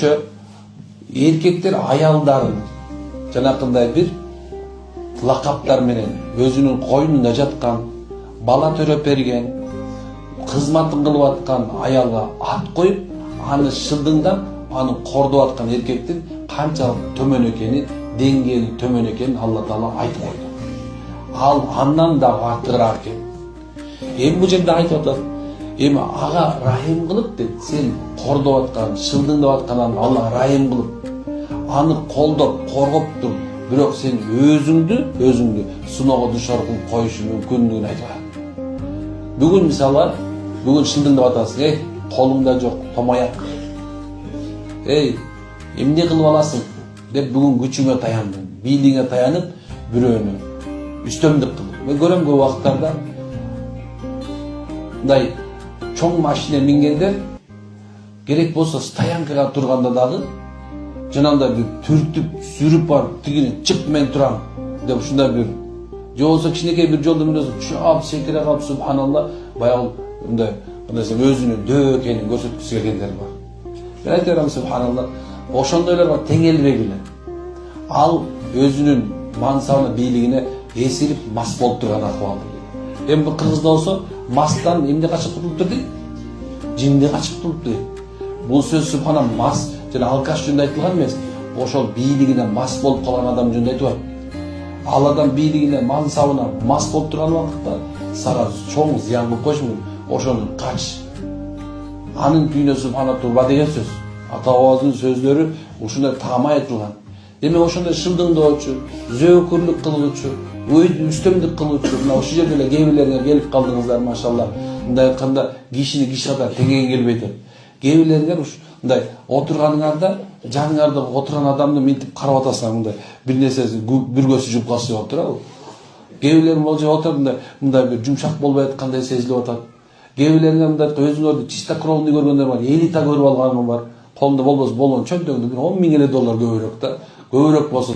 көбүнчө эркектер аялдарын жанакындай бир лакаптар менен өзүнүн койнунда жаткан, бала төрөп берген, кызматын кылып аткан аялга ат коюп, аны шылдыңдап, аны кордоп аткан эркектин канчалык төмөн экени, деңгээли төмөн экенин Алла Таала айтып койду. Ал андан да артыгыраак экен. Эми бул жерде айтып атат, эми ага райым кылып дейт, сен кордоп аткан, шылдыңдап аткан Алла райым кылып, аны колдоп, коргоп тур, бирок сен өзүңдү сыноого душар кылып коюшу мүмкүндүгүн айтып атат. Бүгүн мисалы, бүгүн шылдыңдап атасың, колуңда жок, томаяк. Эмне кылып аласың деп бүгүн күчүңө таяндың, бийлигиңе таянып, бирөөнү үстөмдүк кылып. Мен көрөм көп убакыттарда мындай чоң машина мингендер керек болсо стоянкага турганда дагы жанагындай бир түртүп сүрүп барып тигини чык мен турам деп ушундай бир же болбосо кичинекей бир жолдо чап секире калып субханалла баягы мындай өзүнүн дөө экенин көрсөткүсү келгендер бар. Мен айта берем субханалла, ошондойлорго тең элбегиле. Ал өзүнүн мансабына, бийлигине эсирип мас болуп турган акыбал. Эми бул кыргызда болсо мастан эмне качып кутулуптур дейт? Жинди качып кутулуптур дейт. Бул сөз субхана мас жана алкаш жөнүндө айтылган эмес. Ошол бийлигине мас болуп калган адам жөнүндө айтып атат. Ал адам бийлигине, мансабына мас болуп турган убакытта сага чоң зыян кылып коюшу мүмкүн. Ошону кач. Анын күйүнө субхана турба деген сөз. Ата бабабыздын сөздөрү ушундай таамай айтылган. Демек ошондой шылдыңдоочу, зөөкүрлүк кылуучу, үстөмдүк кылуучу, мына ушул жерде эле кээ бирлериңер келип калдыңыздар, машалла. Мындай айтканда кишини киши катары теңең келбей тур. Кээ бирлериңер мындай отурганыңарда жаныңарда отурган адамды мынтип карап атасыңар, мындай бир нерсеси бир көзү жупкасы болуп турабы? Кээ бирлерим болчу отуруп мындай бир жумшак болбой аткандай сезилип атат. Кээ бирлериңер мындай өзүңөрдү чистокровный көргөндөр бар, элита көрүп алганым бар. Колумда болбосо болгон чөнтөгүндө $10.000 көбүрөөк да, көбүрөөк болсо